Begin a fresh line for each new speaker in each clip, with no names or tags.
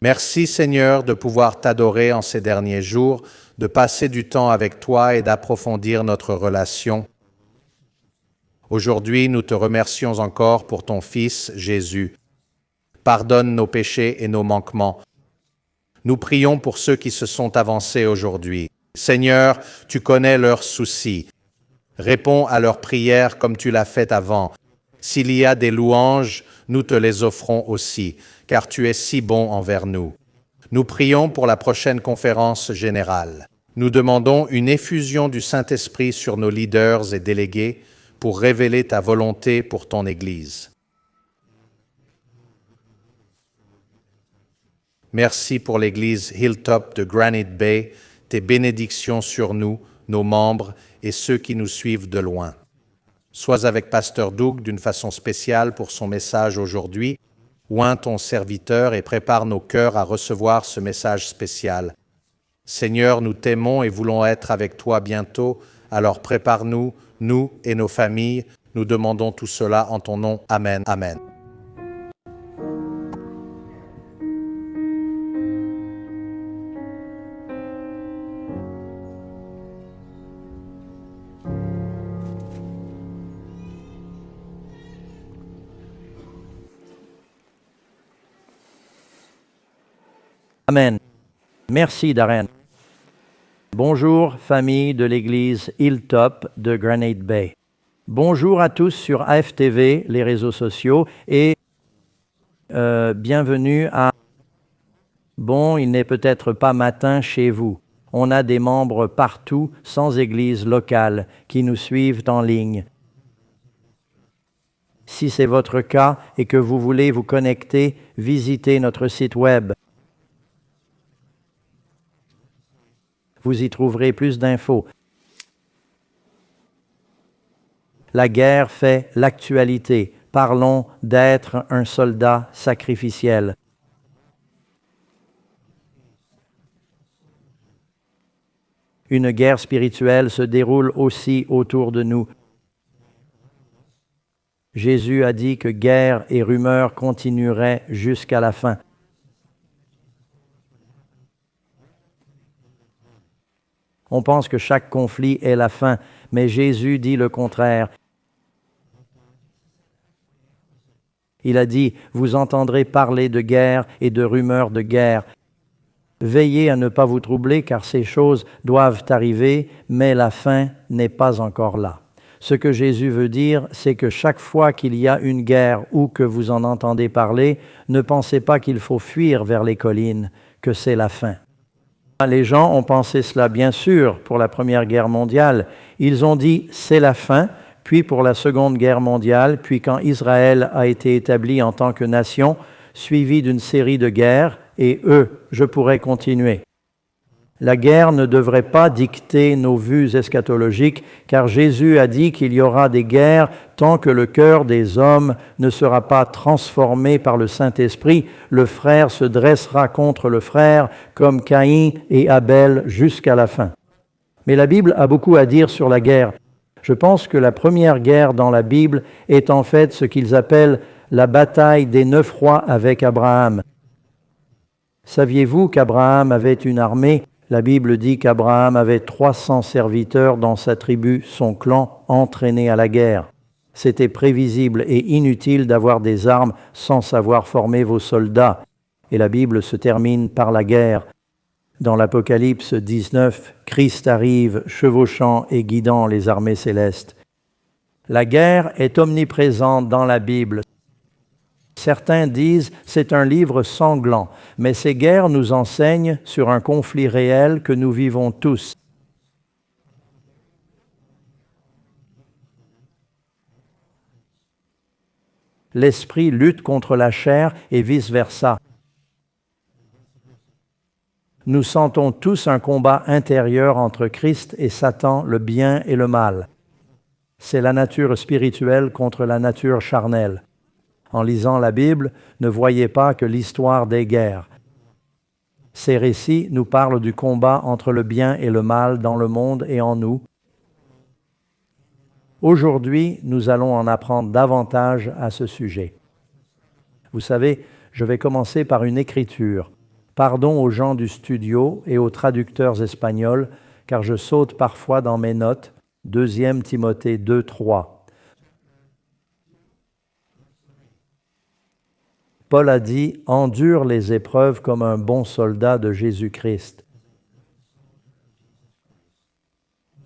Merci Seigneur de pouvoir t'adorer en ces derniers jours, de passer du temps avec toi et d'approfondir notre relation. Aujourd'hui, nous te remercions encore pour ton Fils Jésus. Pardonne nos péchés et nos manquements. Nous prions pour ceux qui se sont avancés aujourd'hui. Seigneur, tu connais leurs soucis. Réponds à leurs prières comme tu l'as fait avant. S'il y a des louanges, nous te les offrons aussi, car tu es si bon envers nous. Nous prions pour la prochaine conférence générale. Nous demandons une effusion du Saint-Esprit sur nos leaders et délégués pour révéler ta volonté pour ton Église. Merci pour l'Église Hilltop de Granite Bay, tes bénédictions sur nous, nos membres et ceux qui nous suivent de loin. Sois avec Pasteur Doug d'une façon spéciale pour son message aujourd'hui. Oins ton serviteur et prépare nos cœurs à recevoir ce message spécial. Seigneur, nous t'aimons et voulons être avec toi bientôt, alors prépare-nous, nous et nos familles. Nous demandons tout cela en ton nom. Amen. Amen.
Amen. Merci Darren. Bonjour famille de l'église Hilltop de Granite Bay. Bonjour à tous sur AFTV, les réseaux sociaux, et bienvenue à... Bon, il n'est peut-être pas matin chez vous. On a des membres partout, sans église locale, qui nous suivent en ligne. Si c'est votre cas et que vous voulez vous connecter, visitez notre site web. Vous y trouverez plus d'infos. La guerre fait l'actualité. Parlons d'être un soldat sacrificiel. Une guerre spirituelle se déroule aussi autour de nous. Jésus a dit que guerre et rumeurs continueraient jusqu'à la fin. On pense que chaque conflit est la fin, mais Jésus dit le contraire. Il a dit, vous entendrez parler de guerre et de rumeurs de guerre. Veillez à ne pas vous troubler, car ces choses doivent arriver, mais la fin n'est pas encore là. Ce que Jésus veut dire, c'est que chaque fois qu'il y a une guerre ou que vous en entendez parler, ne pensez pas qu'il faut fuir vers les collines, que c'est la fin. Les gens ont pensé cela, bien sûr, pour la Première Guerre mondiale. Ils ont dit « c'est la fin », puis pour la Seconde Guerre mondiale, puis quand Israël a été établi en tant que nation, suivi d'une série de guerres, et je pourrais continuer. La guerre ne devrait pas dicter nos vues eschatologiques, car Jésus a dit qu'il y aura des guerres tant que le cœur des hommes ne sera pas transformé par le Saint-Esprit. Le frère se dressera contre le frère, comme Caïn et Abel jusqu'à la fin. Mais la Bible a beaucoup à dire sur la guerre. Je pense que la première guerre dans la Bible est en fait ce qu'ils appellent la bataille des 9 rois avec Abraham. Saviez-vous qu'Abraham avait une armée? La Bible dit qu'Abraham avait 300 serviteurs dans sa tribu, son clan, entraînés à la guerre. C'était prévisible et inutile d'avoir des armes sans savoir former vos soldats. Et la Bible se termine par la guerre. Dans l'Apocalypse 19, Christ arrive, chevauchant et guidant les armées célestes. La guerre est omniprésente dans la Bible. Certains disent « c'est un livre sanglant », mais ces guerres nous enseignent sur un conflit réel que nous vivons tous. L'esprit lutte contre la chair et vice-versa. Nous sentons tous un combat intérieur entre Christ et Satan, le bien et le mal. C'est la nature spirituelle contre la nature charnelle. En lisant la Bible, ne voyez pas que l'histoire des guerres. Ces récits nous parlent du combat entre le bien et le mal dans le monde et en nous. Aujourd'hui, nous allons en apprendre davantage à ce sujet. Vous savez, je vais commencer par une écriture. Pardon aux gens du studio et aux traducteurs espagnols, car je saute parfois dans mes notes. 2 Timothée 2, 3. Paul a dit « Endure les épreuves comme un bon soldat de Jésus-Christ ».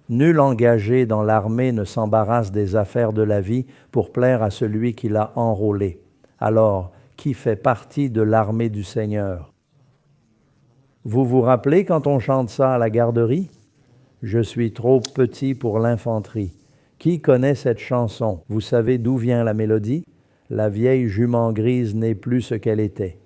Nul engagé dans l'armée ne s'embarrasse des affaires de la vie pour plaire à celui qui l'a enrôlé. Alors, qui fait partie de l'armée du Seigneur? Vous vous rappelez quand on chante ça à la garderie? Je suis trop petit pour l'infanterie. Qui connaît cette chanson? Vous savez d'où vient la mélodie? La vieille jument grise n'est plus ce qu'elle était.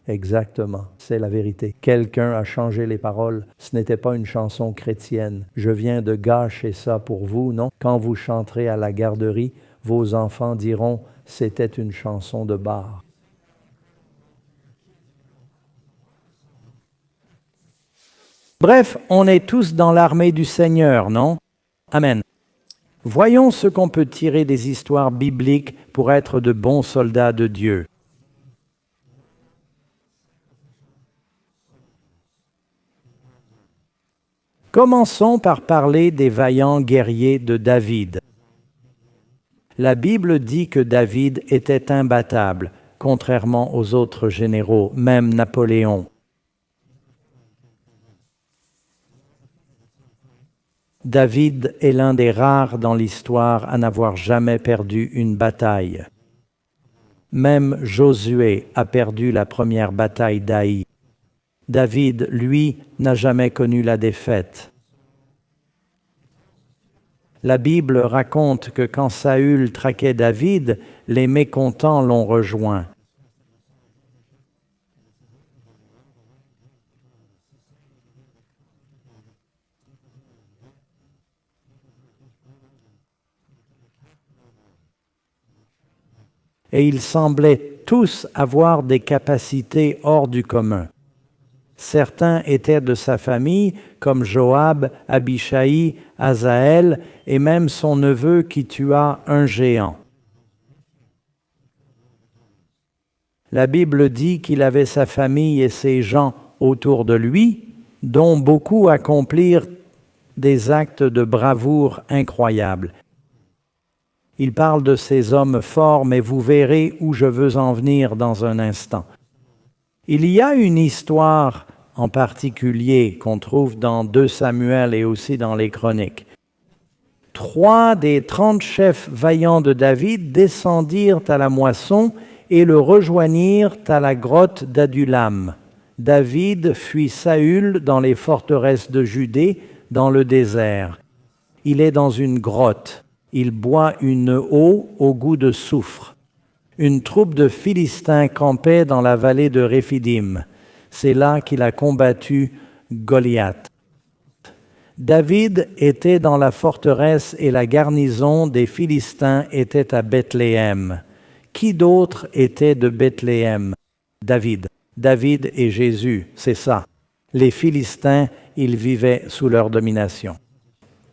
Exactement, c'est la vérité. Quelqu'un a changé les paroles. Ce n'était pas une chanson chrétienne. Je viens de gâcher ça pour vous, non? Quand vous chanterez à la garderie, vos enfants diront « c'était une chanson de bar ». Bref, on est tous dans l'armée du Seigneur, non? Amen. Voyons ce qu'on peut tirer des histoires bibliques pour être de bons soldats de Dieu. Commençons par parler des vaillants guerriers de David. La Bible dit que David était imbattable, contrairement aux autres généraux, même Napoléon. David est l'un des rares dans l'histoire à n'avoir jamais perdu une bataille. Même Josué a perdu la première bataille d'Aï. David, lui, n'a jamais connu la défaite. La Bible raconte que quand Saül traquait David, les mécontents l'ont rejoint. Et ils semblaient tous avoir des capacités hors du commun. Certains étaient de sa famille, comme Joab, Abishai, Asaël, et même son neveu qui tua un géant. La Bible dit qu'il avait sa famille et ses gens autour de lui, dont beaucoup accomplirent des actes de bravoure incroyables. Il parle de ces hommes forts, mais vous verrez où je veux en venir dans un instant. Il y a une histoire en particulier qu'on trouve dans 2 Samuel et aussi dans les Chroniques. 3 des 30 chefs vaillants de David descendirent à la moisson et le rejoignirent à la grotte d'Adulam. David fuit Saül dans les forteresses de Judée, dans le désert. Il est dans une grotte. Il boit une eau au goût de soufre. Une troupe de Philistins campait dans la vallée de Réphidim. C'est là qu'il a combattu Goliath. David était dans la forteresse et la garnison des Philistins était à Bethléem. Qui d'autre était de Bethléem? David. David et Jésus, c'est ça. Les Philistins, ils vivaient sous leur domination.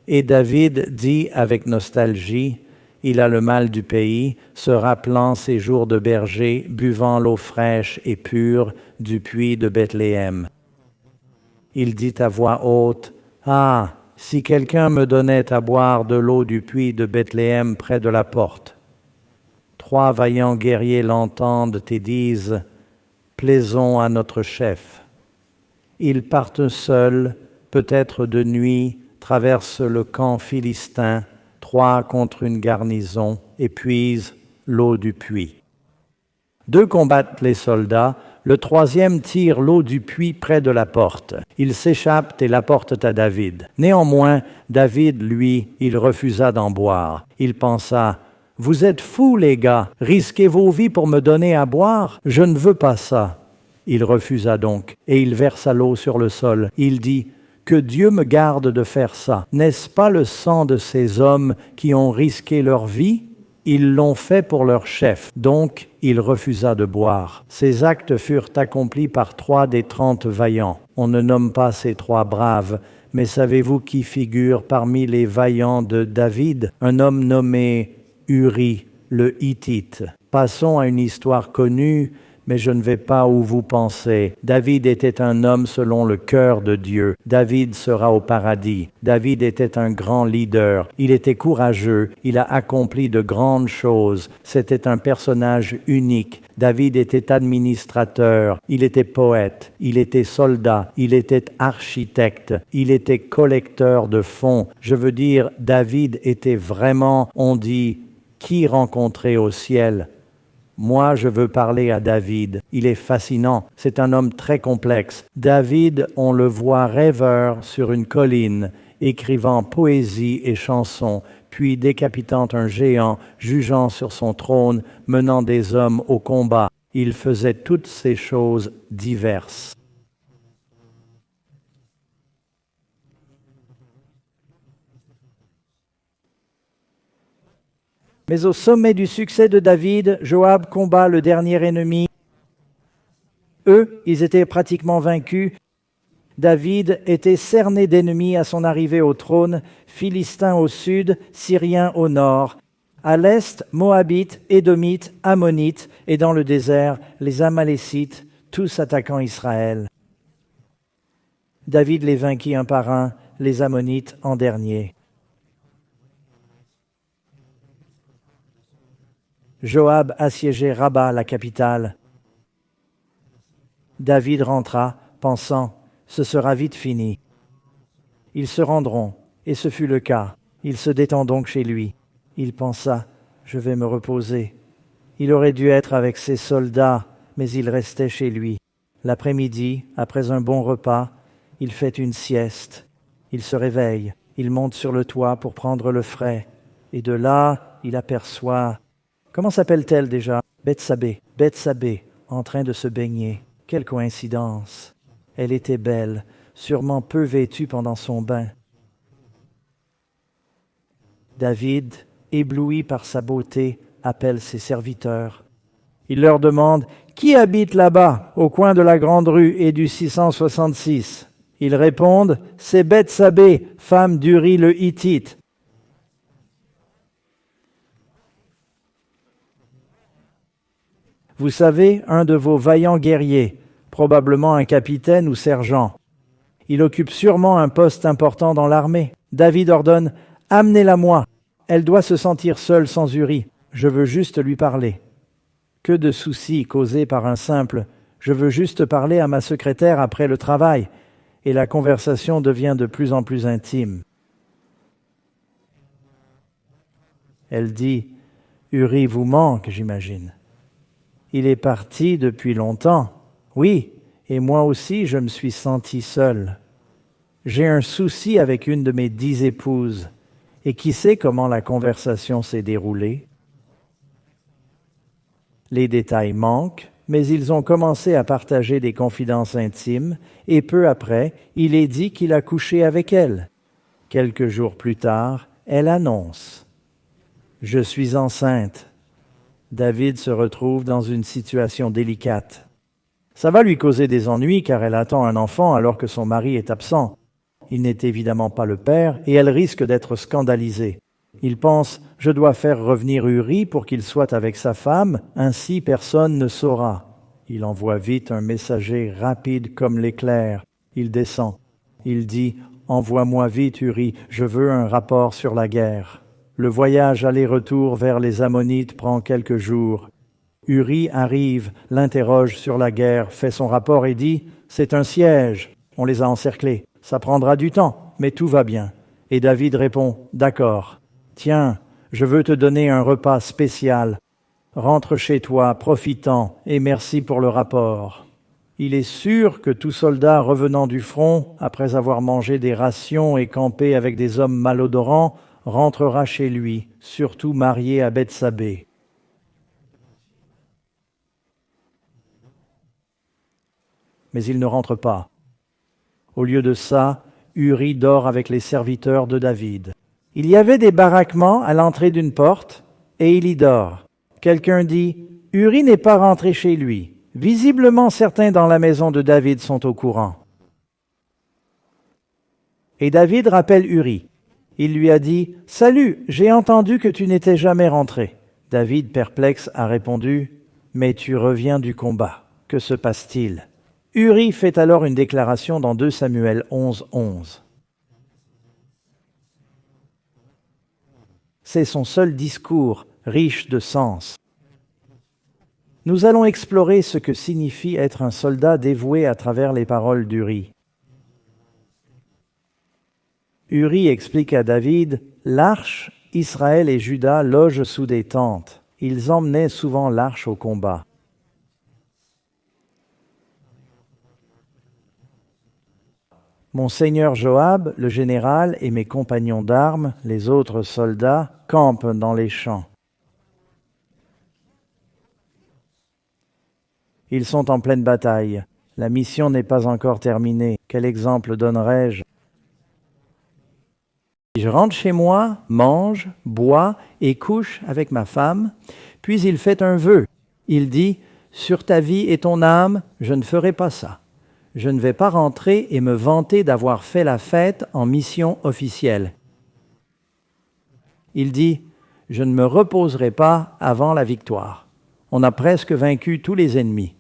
Et David dit avec nostalgie, il a le mal du pays, se rappelant ses jours de berger, buvant l'eau fraîche et pure du puits de Bethléem. Il dit à voix haute, « Ah, si quelqu'un me donnait à boire de l'eau du puits de Bethléem près de la porte. » 3 vaillants guerriers l'entendent et disent, « Plaisons à notre chef. » Ils partent seuls, peut-être de nuit, traversent le camp philistin, 3 contre une garnison, et puisent l'eau du puits. 2 combattent les soldats, le 3e tire l'eau du puits près de la porte. Ils s'échappent et l'apportent à David. Néanmoins, David, lui, il refusa d'en boire. Il pensa, « Vous êtes fous, les gars, risquez vos vies pour me donner à boire? Je ne veux pas ça. » Il refusa donc, et il versa l'eau sur le sol. Il dit, « Que Dieu me garde de faire ça. N'est-ce pas le sang de ces hommes qui ont risqué leur vie? Ils l'ont fait pour leur chef. » Donc, il refusa de boire. Ces actes furent accomplis par 3 des 30 vaillants. On ne nomme pas ces 3 braves, mais savez-vous qui figure parmi les vaillants de David? Un homme nommé Uri, le Hittite. Passons à une histoire connue, mais je ne vais pas où vous pensez. David était un homme selon le cœur de Dieu. David sera au paradis. David était un grand leader. Il était courageux. Il a accompli de grandes choses. C'était un personnage unique. David était administrateur, il était poète, il était soldat, il était architecte, il était collecteur de fonds. Je veux dire, David était vraiment, on dit, qui rencontrer au ciel? Moi, je veux parler à David. Il est fascinant. C'est un homme très complexe. David, on le voit rêveur sur une colline, écrivant poésie et chansons, puis décapitant un géant, jugeant sur son trône, menant des hommes au combat. Il faisait toutes ces choses diverses. Mais au sommet du succès de David, Joab combat le dernier ennemi. Eux, ils étaient pratiquement vaincus. David était cerné d'ennemis à son arrivée au trône, Philistins au sud, Syriens au nord. À l'est, Moabites, Édomites, Ammonites, et dans le désert, les Amalécites, tous attaquant Israël. David les vainquit un par un, les Ammonites en dernier. Joab assiégeait Rabat, la capitale. David rentra, pensant, ce sera vite fini. Ils se rendront, et ce fut le cas. Il se détend donc chez lui. Il pensa, je vais me reposer. Il aurait dû être avec ses soldats, mais il restait chez lui. L'après-midi, après un bon repas, il fait une sieste. Il se réveille, il monte sur le toit pour prendre le frais. Et de là, il aperçoit... Comment s'appelle-t-elle déjà? Bethsabée. Bethsabée, en train de se baigner. Quelle coïncidence! Elle était belle, sûrement peu vêtue pendant son bain. David, ébloui par sa beauté, appelle ses serviteurs. Il leur demande « Qui habite là-bas, au coin de la grande rue et du 666 ?» Ils répondent « C'est Bethsabée, femme d'Uri le Hittite. » Vous savez, un de vos vaillants guerriers, probablement un capitaine ou sergent. Il occupe sûrement un poste important dans l'armée. David ordonne « Amenez-la-moi. Elle doit se sentir seule sans Uri. Je veux juste lui parler. » Que de soucis causés par un simple « Je veux juste parler à ma secrétaire après le travail. » Et la conversation devient de plus en plus intime. Elle dit « Uri vous manque, j'imagine. » Il est parti depuis longtemps. Oui, et moi aussi je me suis senti seul. J'ai un souci avec une de mes 10 épouses. Et qui sait comment la conversation s'est déroulée? Les détails manquent, mais ils ont commencé à partager des confidences intimes, et peu après, il est dit qu'il a couché avec elle. Quelques jours plus tard, elle annonce « Je suis enceinte ». David se retrouve dans une situation délicate. Ça va lui causer des ennuis car elle attend un enfant alors que son mari est absent. Il n'est évidemment pas le père et elle risque d'être scandalisée. Il pense « Je dois faire revenir Uri pour qu'il soit avec sa femme, ainsi personne ne saura. » Il envoie vite un messager rapide comme l'éclair. Il descend. Il dit « Envoie-moi vite Uri, je veux un rapport sur la guerre. » Le voyage aller-retour vers les Ammonites prend quelques jours. Uri arrive, l'interroge sur la guerre, fait son rapport et dit « C'est un siège, on les a encerclés. Ça prendra du temps, mais tout va bien. » Et David répond « D'accord. Tiens, je veux te donner un repas spécial. Rentre chez toi, profitant, et merci pour le rapport. » Il est sûr que tout soldat revenant du front, après avoir mangé des rations et campé avec des hommes malodorants, rentrera chez lui, surtout marié à Bethsabée. Mais il ne rentre pas. Au lieu de ça, Uri dort avec les serviteurs de David. Il y avait des baraquements à l'entrée d'une porte, et il y dort. Quelqu'un dit « Uri n'est pas rentré chez lui. Visiblement, certains dans la maison de David sont au courant. » Et David rappelle Uri. Il lui a dit « Salut, j'ai entendu que tu n'étais jamais rentré. » David, perplexe, a répondu « mais tu reviens du combat. Que se passe-t-il? Uri fait alors une déclaration dans 2 Samuel 11:11. C'est son seul discours, riche de sens. Nous allons explorer ce que signifie être un soldat dévoué à travers les paroles d'Uri. Uri explique à David, « L'arche, Israël et Juda logent sous des tentes. Ils emmenaient souvent l'arche au combat. » Mon seigneur Joab, le général, et mes compagnons d'armes, les autres soldats, campent dans les champs. Ils sont en pleine bataille. La mission n'est pas encore terminée. Quel exemple donnerais-je? Je rentre chez moi, mange, bois et couche avec ma femme, puis il fait un vœu. Il dit, « Sur ta vie et ton âme, je ne ferai pas ça. Je ne vais pas rentrer et me vanter d'avoir fait la fête en mission officielle. » Il dit, « Je ne me reposerai pas avant la victoire. On a presque vaincu tous les ennemis.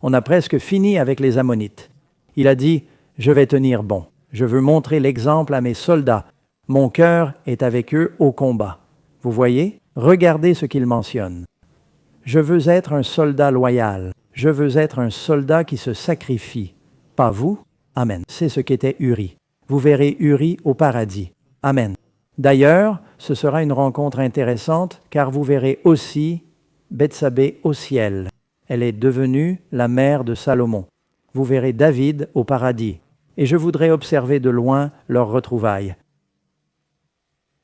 On a presque fini avec les Ammonites. » Il a dit, « Je vais tenir bon. Je veux montrer l'exemple à mes soldats. Mon cœur est avec eux au combat. » Vous voyez? Regardez ce qu'il mentionne. « Je veux être un soldat loyal. Je veux être un soldat qui se sacrifie. Pas vous? Amen. » C'est ce qu'était Uri. Vous verrez Uri au paradis. Amen. D'ailleurs, ce sera une rencontre intéressante car vous verrez aussi Bethsabée au ciel. Elle est devenue la mère de Salomon. Vous verrez David au paradis. Et je voudrais observer de loin leurs retrouvailles.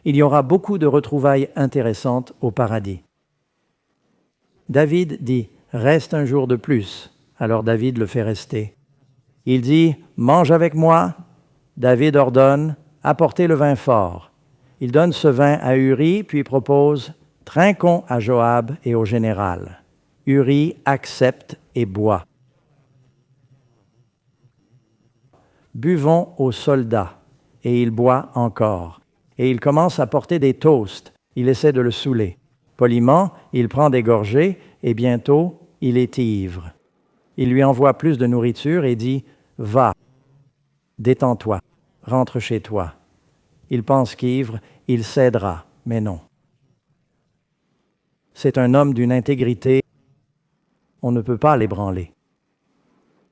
Il y aura beaucoup de retrouvailles intéressantes au paradis. David dit, « Reste un jour de plus. » Alors David le fait rester. Il dit, « Mange avec moi. » David ordonne, « Apportez le vin fort. » Il donne ce vin à Uri, puis propose, « Trinquons à Joab et au général. » Uri accepte et boit. Buvons aux soldats, et il boit encore. Et il commence à porter des toasts. Il essaie de le saouler. Poliment, il prend des gorgées, et bientôt, il est ivre. Il lui envoie plus de nourriture et dit, « Va, détends-toi, rentre chez toi. » Il pense qu'ivre, il cédera, mais non. C'est un homme d'une intégrité, on ne peut pas l'ébranler.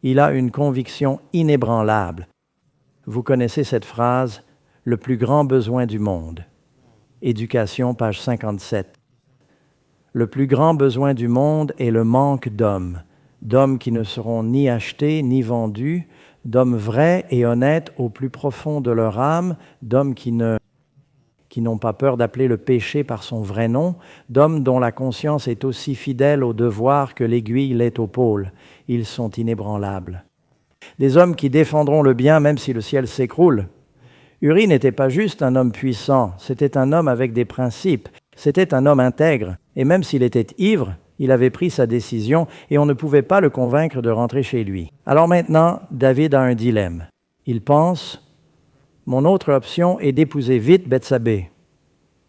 Il a une conviction inébranlable. Vous connaissez cette phrase, « le plus grand besoin du monde ». Éducation, page 57. Le plus grand besoin du monde est le manque d'hommes qui ne seront ni achetés ni vendus, d'hommes vrais et honnêtes au plus profond de leur âme, d'hommes qui n'ont pas peur d'appeler le péché par son vrai nom, d'hommes dont la conscience est aussi fidèle au devoir que l'aiguille l'est au pôle. Ils sont inébranlables. Des hommes qui défendront le bien même si le ciel s'écroule. Uri n'était pas juste un homme puissant, c'était un homme avec des principes, c'était un homme intègre, et même s'il était ivre, il avait pris sa décision et on ne pouvait pas le convaincre de rentrer chez lui. Alors maintenant, David a un dilemme. Il pense, mon autre option est d'épouser vite Bethsabée.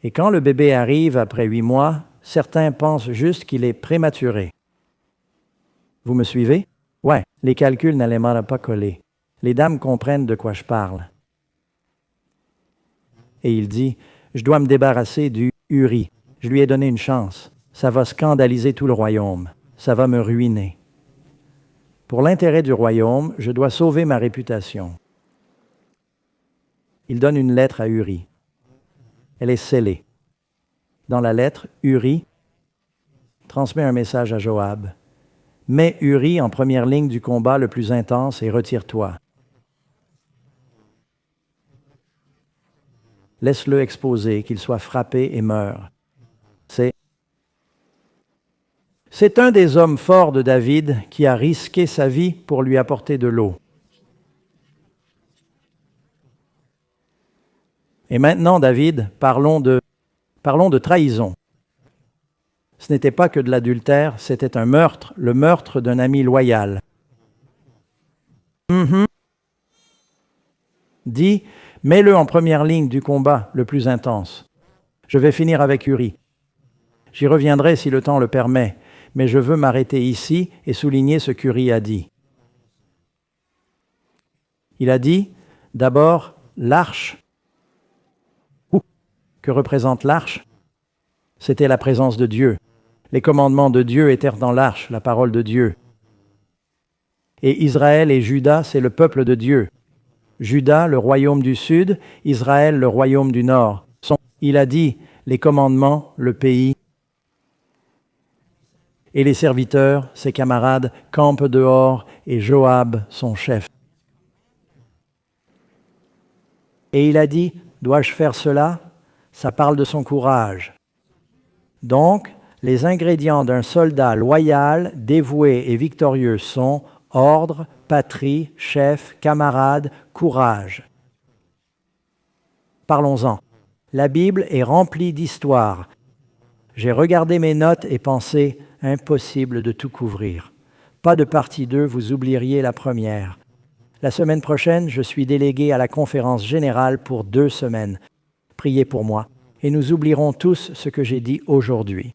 Et quand le bébé arrive après 8 mois, certains pensent juste qu'il est prématuré. Vous me suivez? Ouais, les calculs n'allaient pas coller. Les dames comprennent de quoi je parle. Et il dit, je dois me débarrasser du Uri. Je lui ai donné une chance. Ça va scandaliser tout le royaume. Ça va me ruiner. Pour l'intérêt du royaume, je dois sauver ma réputation. Il donne une lettre à Uri. Elle est scellée. Dans la lettre, Uri transmet un message à Joab. Mets Uri en première ligne du combat le plus intense et retire-toi. Laisse-le exposer, qu'il soit frappé et meure. C'est un des hommes forts de David qui a risqué sa vie pour lui apporter de l'eau. Et maintenant, David, parlons de trahison. Ce n'était pas que de l'adultère, c'était un meurtre, le meurtre d'un ami loyal. Dis, mets-le en première ligne du combat le plus intense. Je vais finir avec Uri. J'y reviendrai si le temps le permet. mais je veux m'arrêter ici et souligner ce qu'Uri a dit. Il a dit, d'abord, l'arche. Que représente l'arche? C'était la présence de Dieu. Les commandements de Dieu étaient dans l'arche, la parole de Dieu. Et Israël et Juda, c'est le peuple de Dieu. Juda, le royaume du sud, Israël, le royaume du nord. Il a dit les commandements, le pays. Et les serviteurs, ses camarades, campent dehors, et Joab, son chef. Et il a dit, dois-je faire cela? Ça parle de son courage. Donc, les ingrédients d'un soldat loyal, dévoué et victorieux sont ordre, patrie, chef, camarade, courage. Parlons-en. La Bible est remplie d'histoires. J'ai regardé mes notes et pensé, impossible de tout couvrir. Pas de partie 2, vous oublieriez la première. La semaine prochaine, je suis délégué à la conférence générale pour 2 semaines. Priez pour moi, et nous oublierons tous ce que j'ai dit aujourd'hui.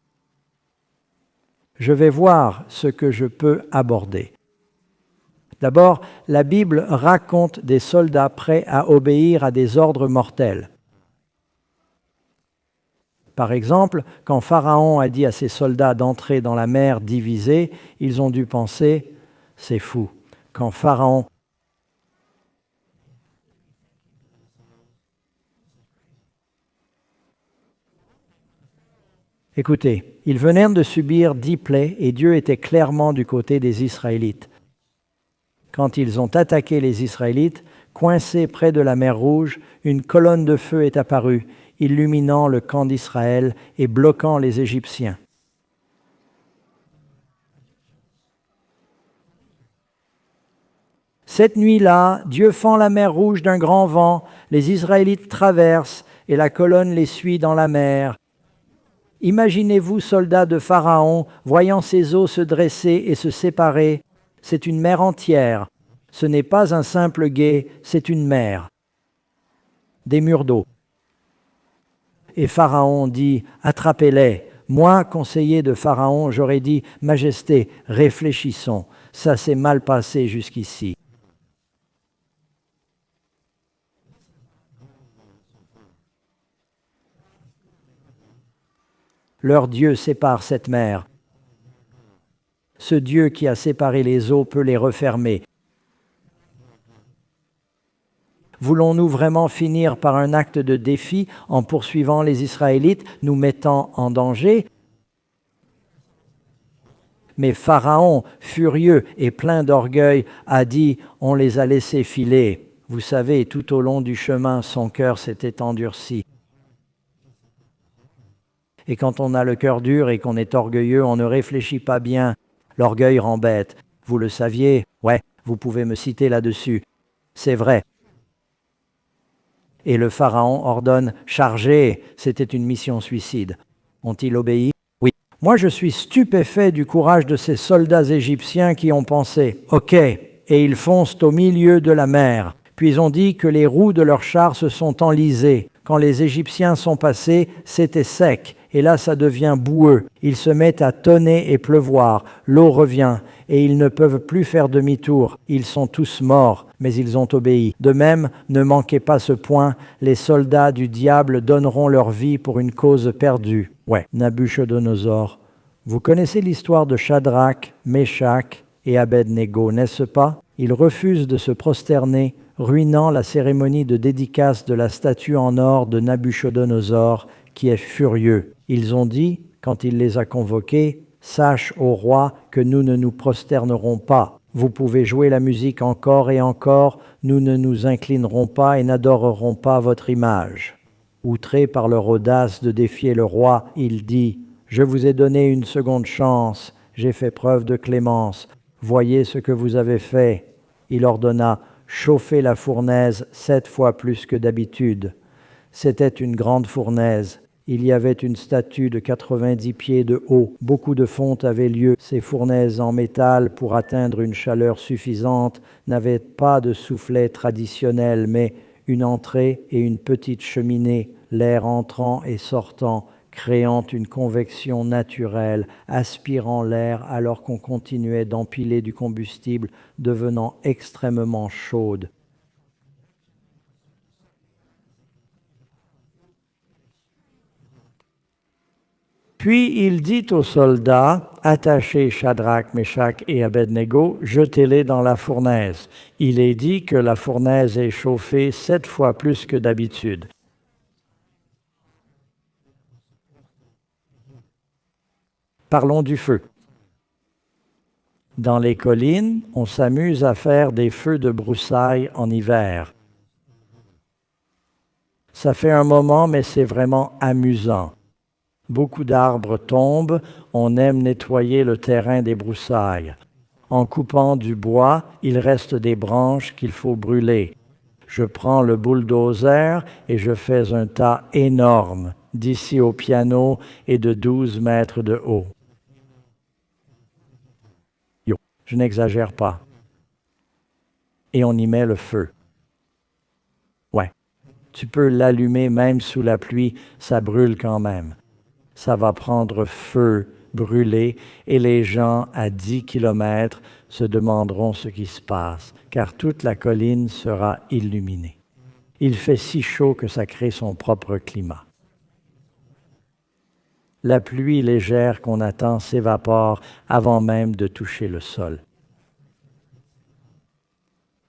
Je vais voir ce que je peux aborder. D'abord, la Bible raconte des soldats prêts à obéir à des ordres mortels. Par exemple, quand Pharaon a dit à ses soldats d'entrer dans la mer divisée, ils ont dû penser « c'est fou ». Quand Pharaon Écoutez, ils venaient de subir 10 plaies et Dieu était clairement du côté des Israélites. Quand ils ont attaqué les Israélites, coincés près de la mer Rouge, une colonne de feu est apparue, illuminant le camp d'Israël et bloquant les Égyptiens. Cette nuit-là, Dieu fend la mer Rouge d'un grand vent, les Israélites traversent et la colonne les suit dans la mer. Imaginez-vous, soldats de Pharaon, voyant ces eaux se dresser et se séparer. C'est une mer entière. Ce n'est pas un simple gué, c'est une mer. Des murs d'eau. Et Pharaon dit, attrapez-les. Moi, conseiller de Pharaon, j'aurais dit, Majesté, réfléchissons. Ça s'est mal passé jusqu'ici. Leur Dieu sépare cette mer. Ce Dieu qui a séparé les eaux peut les refermer. Voulons-nous vraiment finir par un acte de défi en poursuivant les Israélites, nous mettant en danger? Mais Pharaon, furieux et plein d'orgueil, a dit « on les a laissés filer ». Vous savez, tout au long du chemin, son cœur s'était endurci. Et quand on a le cœur dur et qu'on est orgueilleux, on ne réfléchit pas bien. L'orgueil rend bête. Vous le saviez? Ouais, vous pouvez me citer là-dessus. C'est vrai. Et le Pharaon ordonne « chargez ». C'était une mission suicide. Ont-ils obéi? Oui. Moi, je suis stupéfait du courage de ces soldats égyptiens qui ont pensé « ok ». Et ils foncent au milieu de la mer. Puis ils ont dit que les roues de leurs chars se sont enlisées. Quand les Égyptiens sont passés, c'était sec. Et là, ça devient boueux. Ils se mettent à tonner et pleuvoir. L'eau revient et ils ne peuvent plus faire demi-tour. Ils sont tous morts, mais ils ont obéi. De même, ne manquez pas ce point, les soldats du diable donneront leur vie pour une cause perdue. Ouais, Nabuchodonosor. Vous connaissez l'histoire de Shadrach, Meshach et Abed-Négo, n'est-ce pas? Ils refusent de se prosterner, ruinant la cérémonie de dédicace de la statue en or de Nabuchodonosor, qui est furieux. Ils ont dit, quand il les a convoqués, « Sache, ô roi, que nous ne nous prosternerons pas. Vous pouvez jouer la musique encore et encore, nous ne nous inclinerons pas et n'adorerons pas votre image. » Outré par leur audace de défier le roi, il dit, « Je vous ai donné une seconde chance, j'ai fait preuve de clémence. Voyez ce que vous avez fait. » Il ordonna, « Chauffez la fournaise 7 fois plus que d'habitude. » C'était une grande fournaise. Il y avait une statue de 90 pieds de haut. Beaucoup de fonte avait lieu. Ces fournaises en métal, pour atteindre une chaleur suffisante, n'avaient pas de soufflet traditionnel, mais une entrée et une petite cheminée, l'air entrant et sortant, créant une convection naturelle, aspirant l'air alors qu'on continuait d'empiler du combustible, devenant extrêmement chaude. Puis il dit aux soldats, attachez Shadrach, Meshach et Abednego, jetez-les dans la fournaise. Il est dit que la fournaise est chauffée 7 fois plus que d'habitude. Parlons du feu. Dans les collines, on s'amuse à faire des feux de broussailles en hiver. Ça fait un moment, mais c'est vraiment amusant. Beaucoup d'arbres tombent, on aime nettoyer le terrain des broussailles. En coupant du bois, il reste des branches qu'il faut brûler. Je prends le bulldozer et je fais un tas énorme, d'ici au piano et de 12 mètres de haut. Je n'exagère pas. Et on y met le feu. Ouais, tu peux l'allumer même sous la pluie, ça brûle quand même. Ça va prendre feu, brûler, et les gens à 10 kilomètres se demanderont ce qui se passe, car toute la colline sera illuminée. Il fait si chaud que ça crée son propre climat. La pluie légère qu'on attend s'évapore avant même de toucher le sol.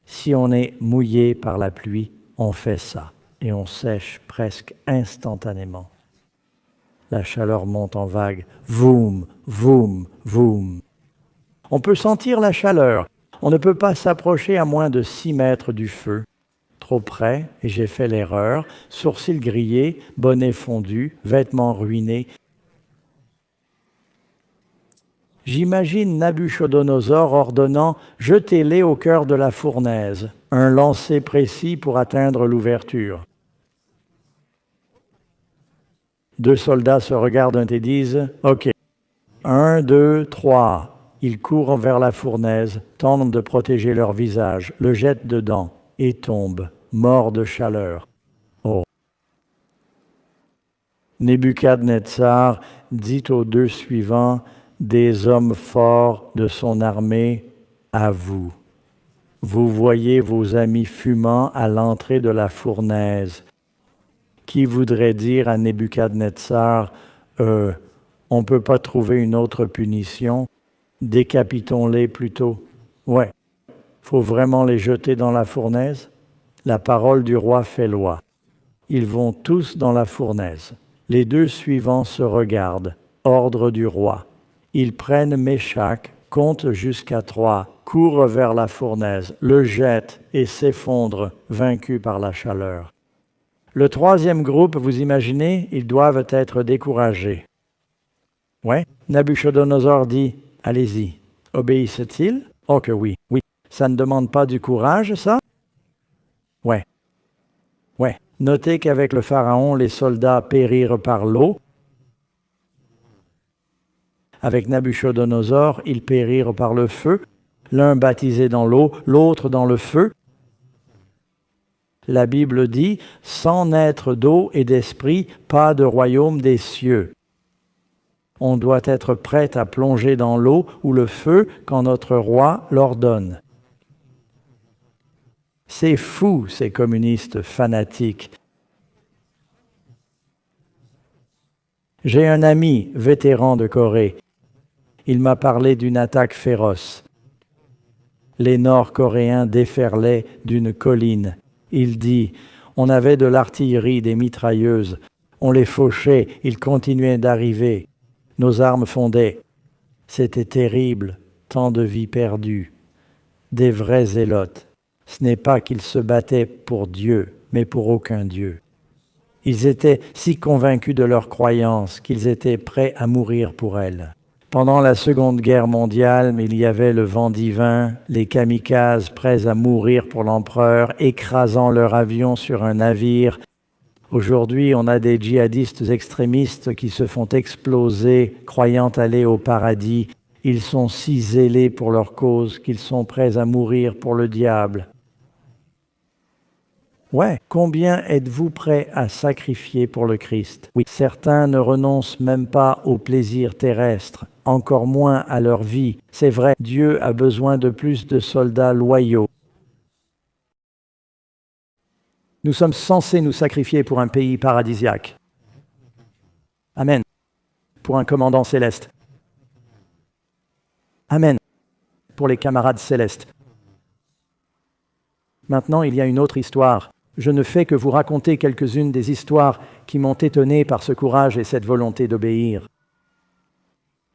Si on est mouillé par la pluie, on fait ça, et on sèche presque instantanément. La chaleur monte en vagues. Voum, voum, voum. On peut sentir la chaleur. On ne peut pas s'approcher à moins de 6 mètres du feu. Trop près, et j'ai fait l'erreur, sourcils grillés, bonnet fondu, vêtements ruinés. J'imagine Nabuchodonosor ordonnant « Jetez-les au cœur de la fournaise », un lancer précis pour atteindre l'ouverture. 2 soldats se regardent et disent « OK, 1, 2, 3 ». Ils courent vers la fournaise, tentent de protéger leur visage, le jettent dedans et tombent, morts de chaleur. Oh. Nebuchadnezzar dit aux 2 suivants « Des hommes forts de son armée, à vous. Vous voyez vos amis fumant à l'entrée de la fournaise. » Qui voudrait dire à Nebuchadnezzar, on ne peut pas trouver une autre punition, décapitons-les plutôt. Ouais, faut vraiment les jeter dans la fournaise? La parole du roi fait loi. Ils vont tous dans la fournaise. Les 2 suivants se regardent. Ordre du roi. Ils prennent Meshach, comptent jusqu'à 3, courent vers la fournaise, le jettent et s'effondrent, vaincus par la chaleur. Le 3e groupe, vous imaginez, ils doivent être découragés. Ouais, Nabuchodonosor dit, allez-y. Obéissent-ils? Oh que oui, oui. Ça ne demande pas du courage, ça? Ouais. Ouais. Notez qu'avec le Pharaon, les soldats périrent par l'eau. Avec Nabuchodonosor, ils périrent par le feu, l'un baptisé dans l'eau, l'autre dans le feu. La Bible dit « Sans naître d'eau et d'esprit, pas de royaume des cieux ». On doit être prêt à plonger dans l'eau ou le feu quand notre roi l'ordonne. C'est fou, ces communistes fanatiques. J'ai un ami vétéran de Corée. Il m'a parlé d'une attaque féroce. Les Nord-Coréens déferlaient d'une colline. Il dit, on avait de l'artillerie, des mitrailleuses. On les fauchait, ils continuaient d'arriver. Nos armes fondaient. C'était terrible, tant de vies perdues. Des vrais zélotes. Ce n'est pas qu'ils se battaient pour Dieu, mais pour aucun Dieu. Ils étaient si convaincus de leur croyance qu'ils étaient prêts à mourir pour elle. Pendant la Seconde Guerre mondiale, il y avait le vent divin, les kamikazes prêts à mourir pour l'empereur, écrasant leur avion sur un navire. Aujourd'hui, on a des djihadistes extrémistes qui se font exploser, croyant aller au paradis. Ils sont si zélés pour leur cause qu'ils sont prêts à mourir pour le diable. Ouais, combien êtes-vous prêts à sacrifier pour le Christ? Oui, certains ne renoncent même pas aux plaisirs terrestres, encore moins à leur vie. C'est vrai, Dieu a besoin de plus de soldats loyaux. Nous sommes censés nous sacrifier pour un pays paradisiaque. Amen. Pour un commandant céleste. Amen. Pour les camarades célestes. Maintenant, il y a une autre histoire. Je ne fais que vous raconter quelques-unes des histoires qui m'ont étonné par ce courage et cette volonté d'obéir.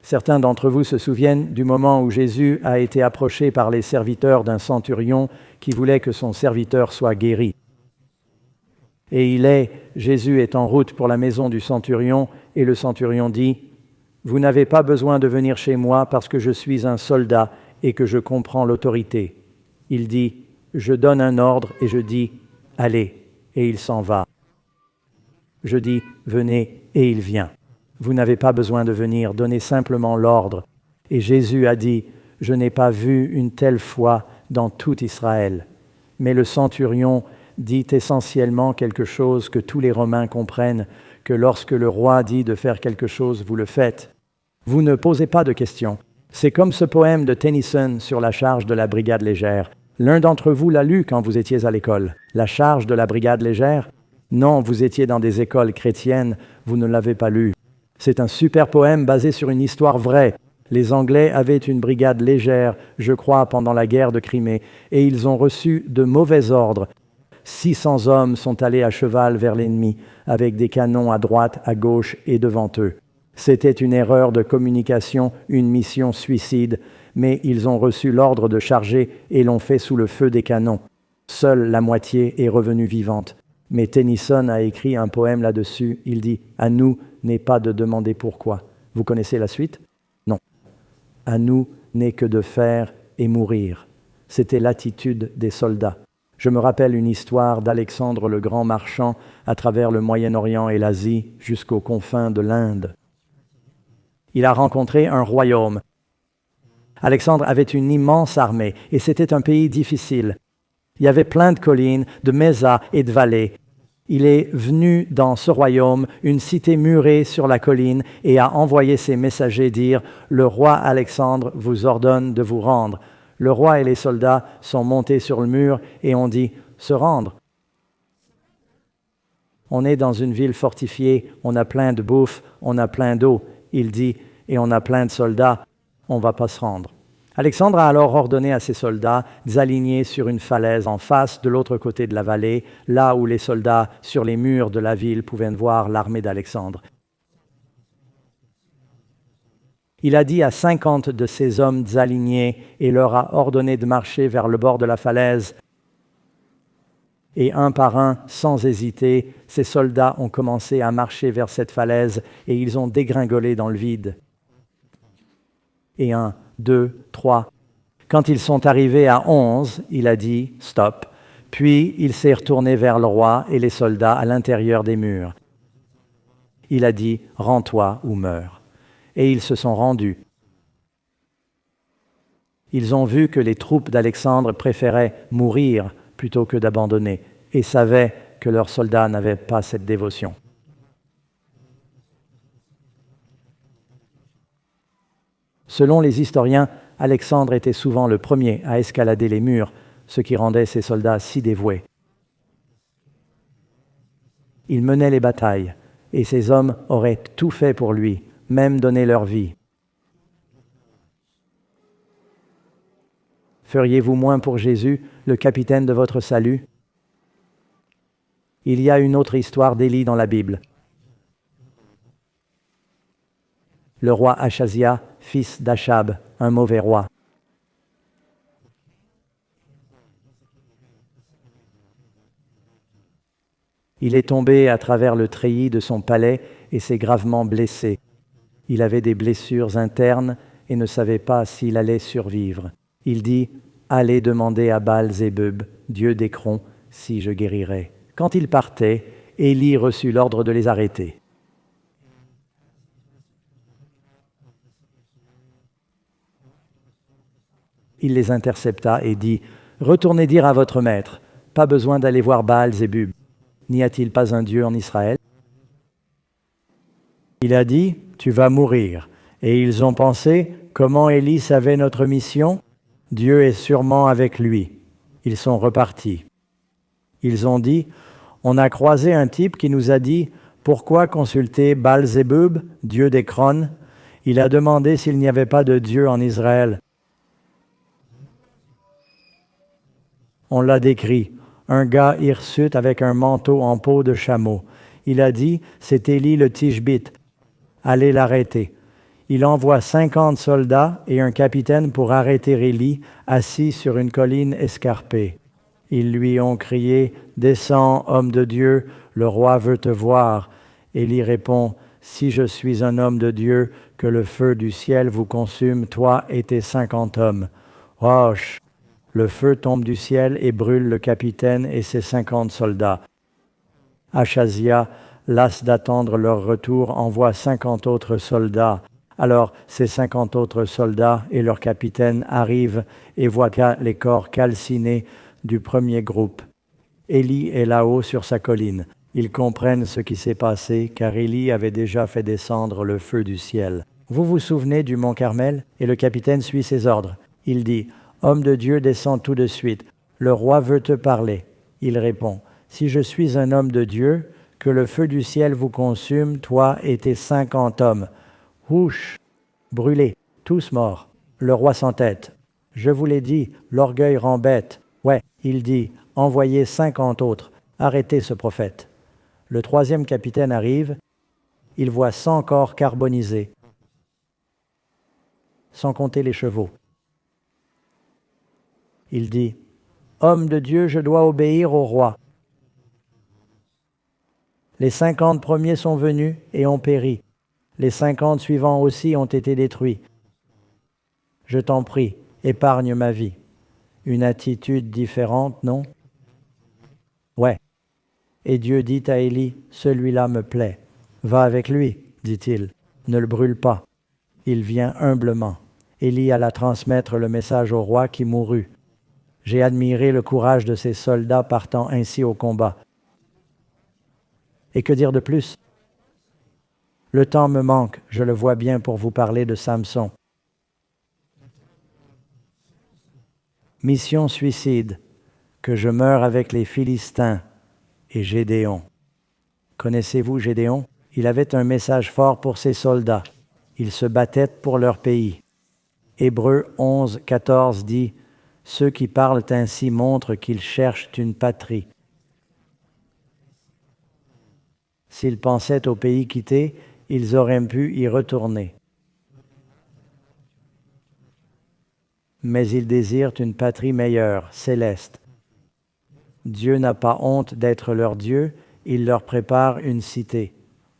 Certains d'entre vous se souviennent du moment où Jésus a été approché par les serviteurs d'un centurion qui voulait que son serviteur soit guéri. Et Jésus est en route pour la maison du centurion, et le centurion dit, « Vous n'avez pas besoin de venir chez moi parce que je suis un soldat et que je comprends l'autorité. » Il dit, « Je donne un ordre et je dis, « Allez », et il s'en va. Je dis, « Venez », et il vient. Vous n'avez pas besoin de venir, donnez simplement l'ordre. Et Jésus a dit, « Je n'ai pas vu une telle foi dans tout Israël. » Mais le centurion dit essentiellement quelque chose que tous les Romains comprennent, que lorsque le roi dit de faire quelque chose, vous le faites. Vous ne posez pas de questions. C'est comme ce poème de Tennyson sur la charge de la brigade légère. L'un d'entre vous l'a lu quand vous étiez à l'école. La charge de la brigade légère? Non, vous étiez dans des écoles chrétiennes, vous ne l'avez pas lu. C'est un super poème basé sur une histoire vraie. Les Anglais avaient une brigade légère, je crois, pendant la guerre de Crimée, et ils ont reçu de mauvais ordres. 600 hommes sont allés à cheval vers l'ennemi, avec des canons à droite, à gauche et devant eux. C'était une erreur de communication, une mission suicide, mais ils ont reçu l'ordre de charger et l'ont fait sous le feu des canons. Seule la moitié est revenue vivante. Mais Tennyson a écrit un poème là-dessus. Il dit « À nous n'est pas de demander pourquoi ». Vous connaissez la suite? Non. À nous n'est que de faire et mourir. C'était l'attitude des soldats. Je me rappelle une histoire d'Alexandre le grand marchand à travers le Moyen-Orient et l'Asie jusqu'aux confins de l'Inde. Il a rencontré un royaume. Alexandre avait une immense armée et c'était un pays difficile. Il y avait plein de collines, de mesas et de vallées. Il est venu dans ce royaume, une cité murée sur la colline, et a envoyé ses messagers dire « Le roi Alexandre vous ordonne de vous rendre ». Le roi et les soldats sont montés sur le mur et ont dit « Se rendre ». On est dans une ville fortifiée, on a plein de bouffe, on a plein d'eau. Il dit « Et on a plein de soldats, on ne va pas se rendre ». Alexandre a alors ordonné à ses soldats d'aligner sur une falaise en face, de l'autre côté de la vallée, là où les soldats sur les murs de la ville pouvaient voir l'armée d'Alexandre. Il a dit à 50 de ses hommes d'aligner et leur a ordonné de marcher vers le bord de la falaise. Et un par un, sans hésiter, ces soldats ont commencé à marcher vers cette falaise et ils ont dégringolé dans le vide. Et 1, 2, 3. Quand ils sont arrivés à 11, il a dit « Stop ». Puis il s'est retourné vers le roi et les soldats à l'intérieur des murs. Il a dit « Rends-toi ou meurs ». Et ils se sont rendus. Ils ont vu que les troupes d'Alexandre préféraient mourir plutôt que d'abandonner et savaient que leurs soldats n'avaient pas cette dévotion. Selon les historiens, Alexandre était souvent le premier à escalader les murs, ce qui rendait ses soldats si dévoués. Il menait les batailles, et ses hommes auraient tout fait pour lui, même donné leur vie. Feriez-vous moins pour Jésus, le capitaine de votre salut? Il y a une autre histoire d'Élie dans la Bible. Le roi Achazia, fils d'Achab, un mauvais roi. Il est tombé à travers le treillis de son palais et s'est gravement blessé. Il avait des blessures internes et ne savait pas s'il allait survivre. Il dit « Allez demander à Baal-Zébub, dieu d'Écron, si je guérirai. » Quand il partait, Élie reçut l'ordre de les arrêter. Il les intercepta et dit « Retournez dire à votre maître, pas besoin d'aller voir Baal-Zébub. N'y a-t-il pas un Dieu en Israël? Il a dit, tu vas mourir. Et ils ont pensé, comment Élie savait notre mission? Dieu est sûrement avec lui. Ils sont repartis. Ils ont dit, on a croisé un type qui nous a dit, pourquoi consulter Baal-Zébub, Dieu d'Écron? Il a demandé s'il n'y avait pas de Dieu en Israël. On l'a décrit, un gars hirsute avec un manteau en peau de chameau. Il a dit, c'est Élie le Tishbite. Allez l'arrêter. Il envoie 50 soldats et un capitaine pour arrêter Élie, assis sur une colline escarpée. Ils lui ont crié, « Descends, homme de Dieu, le roi veut te voir. » Élie répond, « Si je suis un homme de Dieu, que le feu du ciel vous consume, toi et tes 50 hommes. » Roche! Le feu tombe du ciel et brûle le capitaine et ses 50 soldats. Achazia, las d'attendre leur retour, envoie 50 autres soldats. Alors ces 50 autres soldats et leur capitaine arrivent et voient les corps calcinés du premier groupe. Élie est là-haut sur sa colline. Ils comprennent ce qui s'est passé, car Élie avait déjà fait descendre le feu du ciel. Vous vous souvenez du mont Carmel? Et le capitaine suit ses ordres. Il dit, « Homme de Dieu, descends tout de suite. Le roi veut te parler. » Il répond, « Si je suis un homme de Dieu, que le feu du ciel vous consume, toi et tes 50 hommes. » Ouch! Brûlés, tous morts. Le roi s'entête. « Je vous l'ai dit, l'orgueil rend bête. » Ouais, il dit, « Envoyez 50 autres. Arrêtez ce prophète. » Le troisième capitaine arrive. Il voit 100 corps carbonisés, sans compter les chevaux. Il dit, « Homme de Dieu, je dois obéir au roi. » Les 50 premiers sont venus et ont péri. Les 50 suivants aussi ont été détruits. Je t'en prie, épargne ma vie. Une attitude différente, non? Ouais. Et Dieu dit à Élie, « Celui-là me plaît. Va avec lui, dit-il. Ne le brûle pas. » Il vient humblement. Élie alla transmettre le message au roi qui mourut. J'ai admiré le courage de ces soldats partant ainsi au combat. Et que dire de plus? Le temps me manque, je le vois bien pour vous parler de Samson. Mission suicide, que je meure avec les Philistins et Gédéon. Connaissez-vous Gédéon? Il avait un message fort pour ses soldats. Ils se battaient pour leur pays. Hébreux 11, 14 dit « Ceux qui parlent ainsi montrent qu'ils cherchent une patrie. » S'ils pensaient au pays quitté, ils auraient pu y retourner. Mais ils désirent une patrie meilleure, céleste. Dieu n'a pas honte d'être leur Dieu, il leur prépare une cité.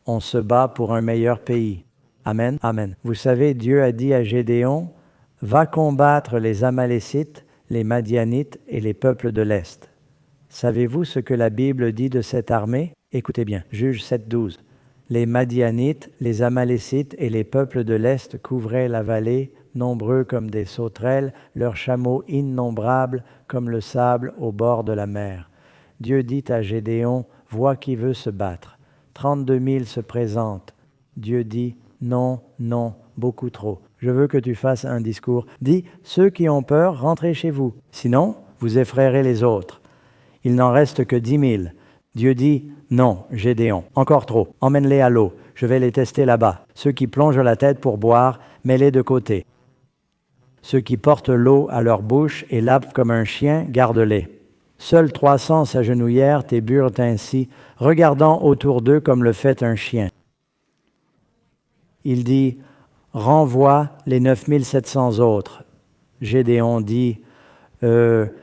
On se bat pour un meilleur pays. Amen, amen. Vous savez, Dieu a dit à Gédéon, « Va combattre les Amalécites, les Madianites et les peuples de l'Est. » Savez-vous ce que la Bible dit de cette armée? Écoutez bien, Juge 7.12. Les Madianites, les Amalécites et les peuples de l'Est couvraient la vallée, nombreux comme des sauterelles, leurs chameaux innombrables comme le sable au bord de la mer. Dieu dit à Gédéon, « Vois qui veut se battre. » 32 000 se présentent. Dieu dit, « Non, non, beaucoup trop. Je veux que tu fasses un discours. Dis, ceux qui ont peur, rentrez chez vous. Sinon, vous effrayerez les autres. Il n'en reste que 10 000. Dieu dit, non, Gédéon, encore trop, emmène-les à l'eau, je vais les tester là-bas. Ceux qui plongent la tête pour boire, mets-les de côté. Ceux qui portent l'eau à leur bouche et lapent comme un chien, garde-les. Seuls 300 s'agenouillèrent et burent ainsi, regardant autour d'eux comme le fait un chien. Il dit, renvoie les 9700 autres. Gédéon dit,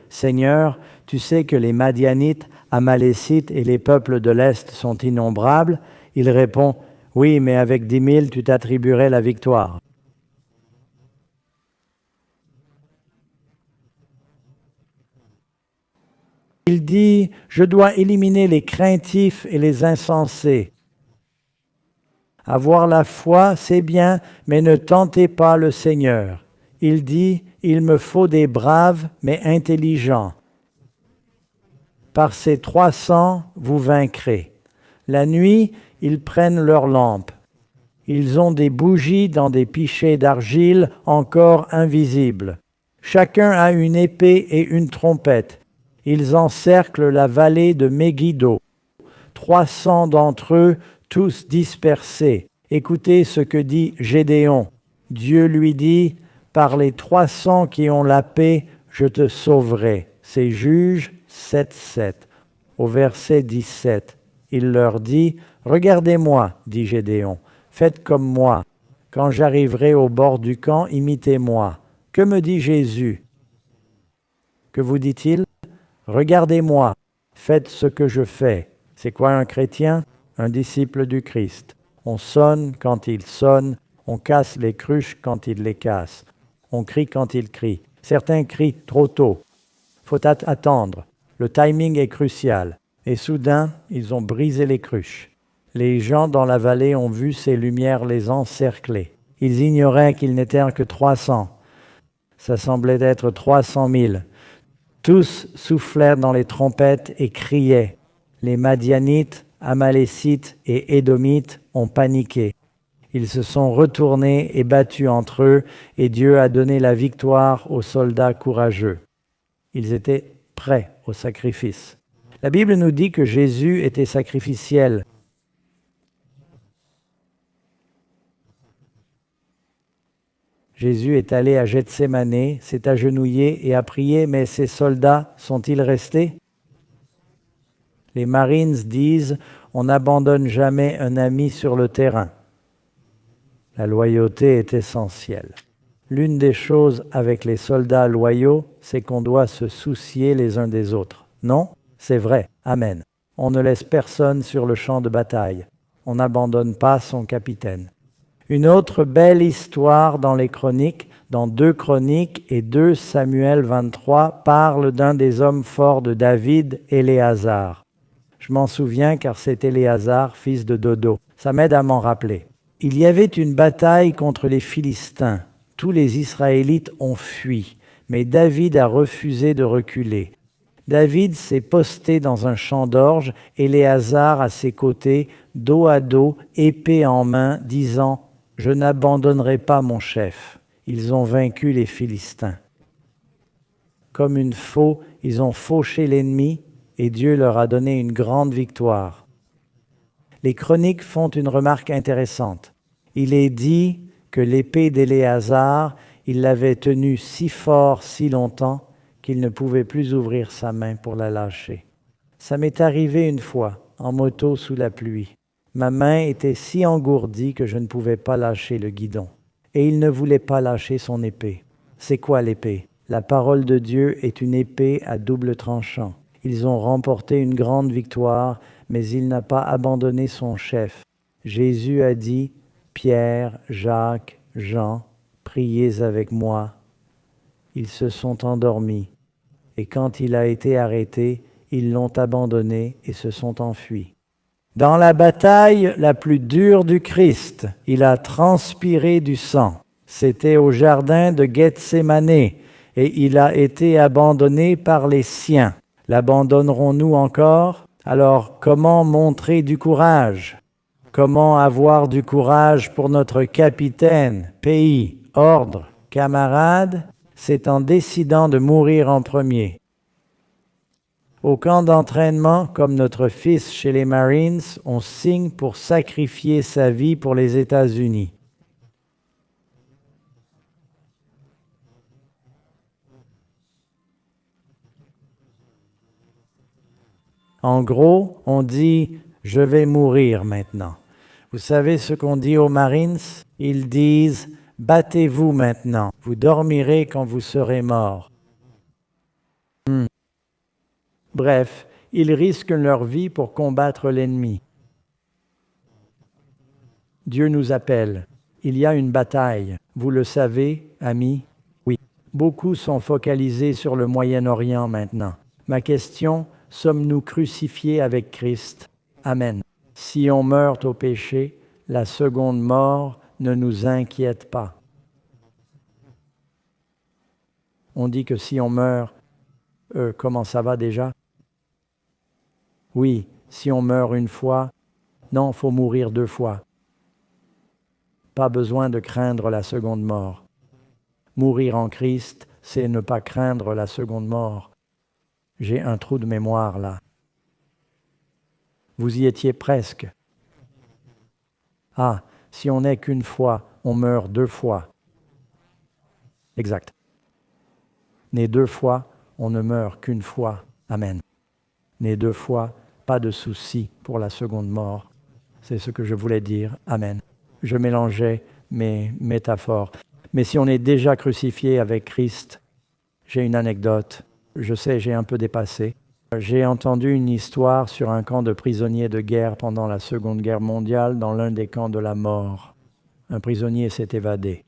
Seigneur, tu sais que les Madianites, Amalécites et les peuples de l'Est sont innombrables. Il répond, oui, mais avec 10 000, tu t'attribuerais la victoire. Il dit, je dois éliminer les craintifs et les insensés. Avoir la foi, c'est bien, mais ne tentez pas le Seigneur. Il dit, il me faut des braves, mais intelligents. Par ces 300, vous vaincrez. La nuit, ils prennent leurs lampes. Ils ont des bougies dans des pichets d'argile encore invisibles. Chacun a une épée et une trompette. Ils encerclent la vallée de Megiddo. 300 d'entre eux, tous dispersés. Écoutez ce que dit Gédéon. Dieu lui dit, par les 300 qui ont la paix, je te sauverai. C'est Juges 7:7. Au verset 17, il leur dit, regardez-moi, dit Gédéon, faites comme moi. Quand j'arriverai au bord du camp, imitez-moi. Que me dit Jésus? Que vous dit-il? Regardez-moi, faites ce que je fais. C'est quoi un chrétien? Un disciple du Christ. On sonne quand il sonne, on casse les cruches quand il les casse. On crie quand il crie. Certains crient trop tôt. Faut attendre. Le timing est crucial. Et soudain, ils ont brisé les cruches. Les gens dans la vallée ont vu ces lumières les encercler. Ils ignoraient qu'ils n'étaient que 300. Ça semblait être 300 000. Tous soufflèrent dans les trompettes et criaient. Les Madianites, Amalécites et Édomites ont paniqué. Ils se sont retournés et battus entre eux, et Dieu a donné la victoire aux soldats courageux. Ils étaient prêts au sacrifice. La Bible nous dit que Jésus était sacrificiel. Jésus est allé à Gethsémanée, s'est agenouillé et a prié, mais ses soldats sont-ils restés? Les Marines disent « On n'abandonne jamais un ami sur le terrain ». La loyauté est essentielle. L'une des choses avec les soldats loyaux, c'est qu'on doit se soucier les uns des autres. Non? C'est vrai. Amen. On ne laisse personne sur le champ de bataille. On n'abandonne pas son capitaine. Une autre belle histoire dans les Chroniques, dans 2 Chroniques et 2 Samuel 23, parle d'un des hommes forts de David, Éléazar. Je m'en souviens car c'est Éléazar, fils de Dodo. Ça m'aide à m'en rappeler. Il y avait une bataille contre les Philistins. Tous les Israélites ont fui, mais David a refusé de reculer. David s'est posté dans un champ d'orge, Éléazar à ses côtés, dos à dos, épée en main, disant « Je n'abandonnerai pas mon chef ». Ils ont vaincu les Philistins. Comme une faux, ils ont fauché l'ennemi et Dieu leur a donné une grande victoire. Les Chroniques font une remarque intéressante. Il est dit que l'épée d'Éléazar, il l'avait tenue si fort, si longtemps, qu'il ne pouvait plus ouvrir sa main pour la lâcher. Ça m'est arrivé une fois, en moto sous la pluie. Ma main était si engourdie que je ne pouvais pas lâcher le guidon. Et il ne voulait pas lâcher son épée. C'est quoi l'épée? La parole de Dieu est une épée à double tranchant. Ils ont remporté une grande victoire, mais il n'a pas abandonné son chef. Jésus a dit, Pierre, Jacques, Jean, priez avec moi. Ils se sont endormis. Et quand il a été arrêté, ils l'ont abandonné et se sont enfuis. Dans la bataille la plus dure du Christ, il a transpiré du sang. C'était au jardin de Gethsémanée et il a été abandonné par les siens. L'abandonnerons-nous encore? Alors, comment montrer du courage? Comment avoir du courage pour notre capitaine, pays, ordre, camarade? C'est en décidant de mourir en premier. Au camp d'entraînement, comme notre fils chez les Marines, on signe pour sacrifier sa vie pour les États-Unis. En gros, on dit « je vais mourir maintenant ». Vous savez ce qu'on dit aux Marines? Ils disent « battez-vous maintenant, vous dormirez quand vous serez morts ». Bref, ils risquent leur vie pour combattre l'ennemi. Dieu nous appelle. Il y a une bataille. Vous le savez, amis? Oui. Beaucoup sont focalisés sur le Moyen-Orient maintenant. Ma question, sommes-nous crucifiés avec Christ? Amen. Si on meurt au péché, la seconde mort ne nous inquiète pas. On dit que si on meurt, comment ça va déjà? Oui, si on meurt une fois, non, faut mourir 2 fois. Pas besoin de craindre la seconde mort. Mourir en Christ, c'est ne pas craindre la seconde mort. J'ai un trou de mémoire là. Vous y étiez presque. Ah, si on n'est qu'une fois, on meurt 2 fois. Exact. Né 2 fois, on ne meurt qu'une fois. Amen. Né 2 fois, pas de souci pour la seconde mort. C'est ce que je voulais dire. Amen. Je mélangeais mes métaphores. Mais si on est déjà crucifié avec Christ, j'ai une anecdote. Je sais, j'ai un peu dépassé. J'ai entendu une histoire sur un camp de prisonniers de guerre pendant la Seconde Guerre mondiale dans l'un des camps de la mort. Un prisonnier s'est évadé.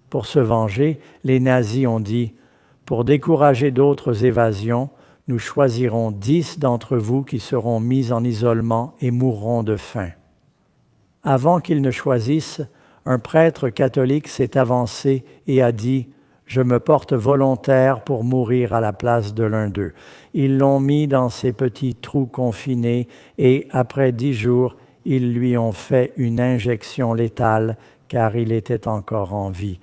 Pour se venger, les nazis ont dit « Pour décourager d'autres évasions, nous choisirons 10 d'entre vous qui seront mis en isolement et mourront de faim. » Avant qu'ils ne choisissent, un prêtre catholique s'est avancé et a dit « Je me porte volontaire pour mourir à la place de l'un d'eux. » Ils l'ont mis dans ces petits trous confinés et après 10 jours, ils lui ont fait une injection létale car il était encore en vie.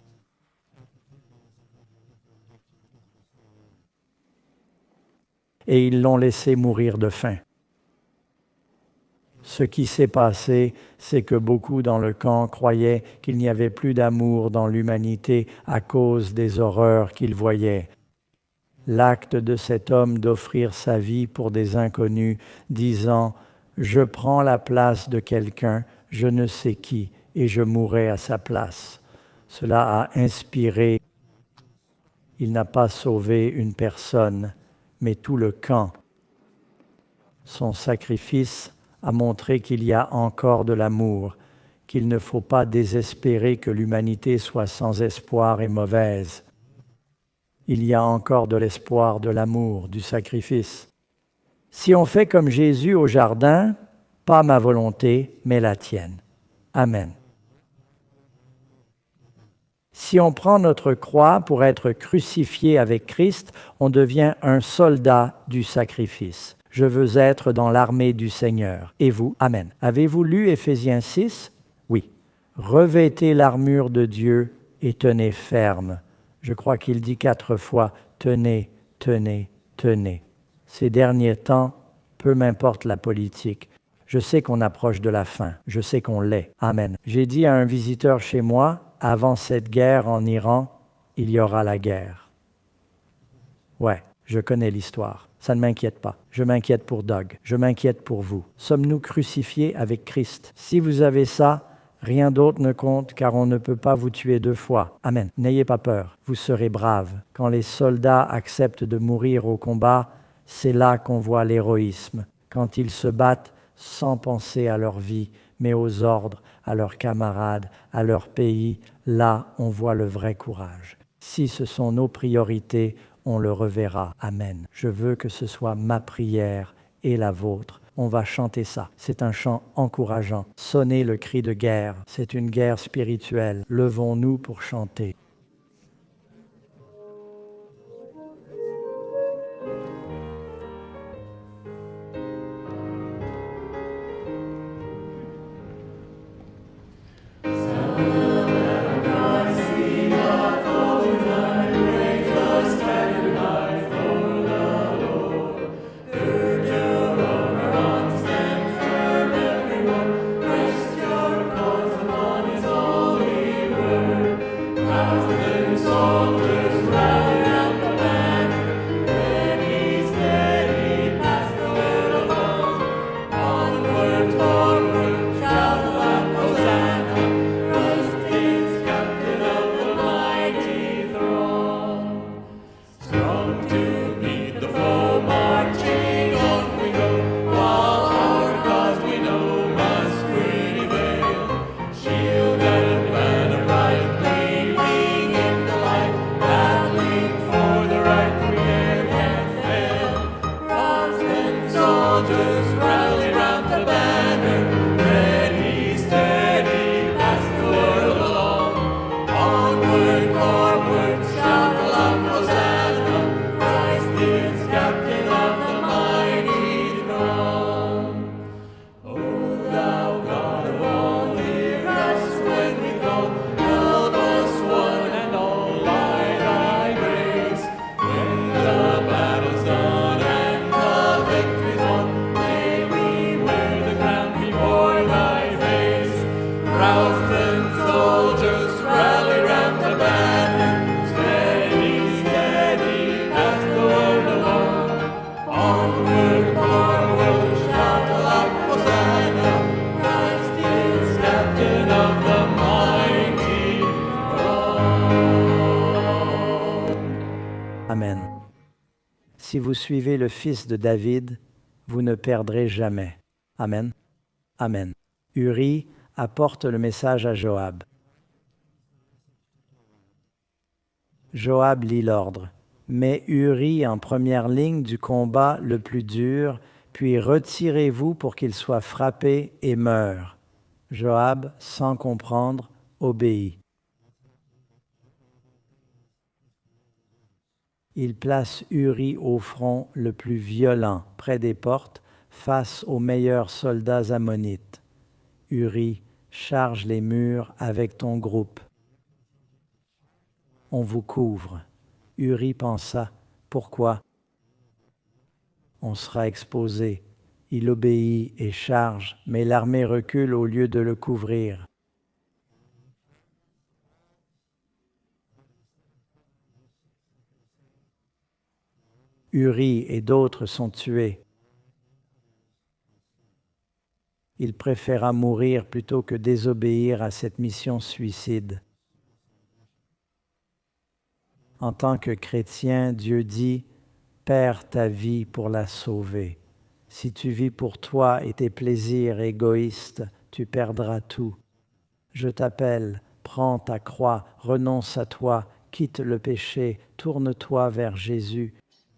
Et ils l'ont laissé mourir de faim. Ce qui s'est passé, c'est que beaucoup dans le camp croyaient qu'il n'y avait plus d'amour dans l'humanité à cause des horreurs qu'ils voyaient. L'acte de cet homme d'offrir sa vie pour des inconnus, disant « Je prends la place de quelqu'un, je ne sais qui, et je mourrai à sa place », cela a inspiré. Il n'a pas sauvé une personne, mais tout le camp. Son sacrifice a montré qu'il y a encore de l'amour, qu'il ne faut pas désespérer que l'humanité soit sans espoir et mauvaise. Il y a encore de l'espoir, de l'amour, du sacrifice. Si on fait comme Jésus au jardin, pas ma volonté, mais la tienne. Amen. Si on prend notre croix pour être crucifié avec Christ, on devient un soldat du sacrifice. Je veux être dans l'armée du Seigneur. Et vous? Amen. Avez-vous lu Éphésiens 6? Oui. Revêtez l'armure de Dieu et tenez ferme. Je crois qu'il dit 4 fois, tenez, tenez, tenez. Ces derniers temps, peu m'importe la politique. Je sais qu'on approche de la fin. Je sais qu'on l'est. Amen. J'ai dit à un visiteur chez moi, avant cette guerre en Iran, il y aura la guerre. Ouais, je connais l'histoire. Ça ne m'inquiète pas. Je m'inquiète pour Doug. Je m'inquiète pour vous. Sommes-nous crucifiés avec Christ? Si vous avez ça, rien d'autre ne compte car on ne peut pas vous tuer 2 fois. Amen. N'ayez pas peur. Vous serez braves. Quand les soldats acceptent de mourir au combat, c'est là qu'on voit l'héroïsme. Quand ils se battent sans penser à leur vie, mais aux ordres, à leurs camarades, à leur pays, là on voit le vrai courage. Si ce sont nos priorités, on le reverra. Amen. Je veux que ce soit ma prière et la vôtre. On va chanter ça. C'est un chant encourageant. Sonnez le cri de guerre. C'est une guerre spirituelle. Levons-nous pour chanter.
Hosanna, Christ is captain of the mighty throng.
vous suivez le fils de David, vous ne perdrez jamais. Amen. Amen. Uri apporte le message à Joab. Joab lit l'ordre. Mets Uri en première ligne du combat le plus dur, puis retirez-vous pour qu'il soit frappé et meure. Joab, sans comprendre, obéit. Il place Uri au front le plus violent, près des portes, face aux meilleurs soldats ammonites. Uri, charge les murs avec ton groupe. On vous couvre. Uri pensa, pourquoi? On sera exposé. Il obéit et charge, mais l'armée recule au lieu de le couvrir. Uri et d'autres sont tués. Il préféra mourir plutôt que désobéir à cette mission suicide. En tant que chrétien, Dieu dit « Perds ta vie pour la sauver ». Si tu vis pour toi et tes plaisirs égoïstes, tu perdras tout. Je t'appelle, prends ta croix, renonce à toi, quitte le péché, tourne-toi vers Jésus.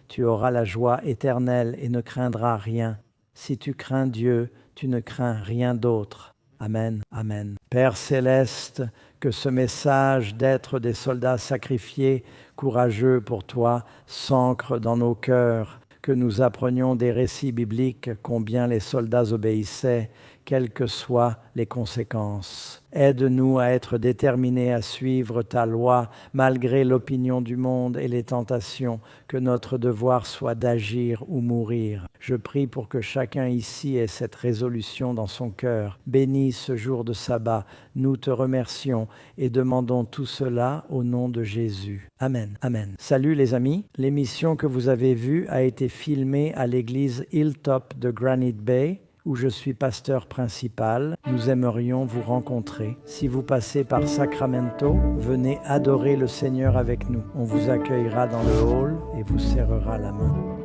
Tu auras la joie éternelle et ne craindras rien. Si tu crains Dieu, tu ne crains rien d'autre. Amen, amen. Père céleste, que ce message d'être des soldats sacrifiés, courageux pour toi, s'ancre dans nos cœurs, que nous apprenions des récits bibliques combien les soldats obéissaient, quelles que soient les conséquences. Aide-nous à être déterminés à suivre ta loi, malgré l'opinion du monde et les tentations, que notre devoir soit d'agir ou mourir. Je prie pour que chacun ici ait cette résolution dans son cœur. Bénis ce jour de sabbat. Nous te remercions et demandons tout cela au nom de Jésus. Amen. Amen. Salut les amis. L'émission que vous avez vue a été filmée à l'église Hilltop de Granite Bay, où je suis pasteur principal. Nous aimerions vous rencontrer. Si vous passez par Sacramento, venez adorer le Seigneur avec nous. On vous accueillera dans le hall et vous serrera la main.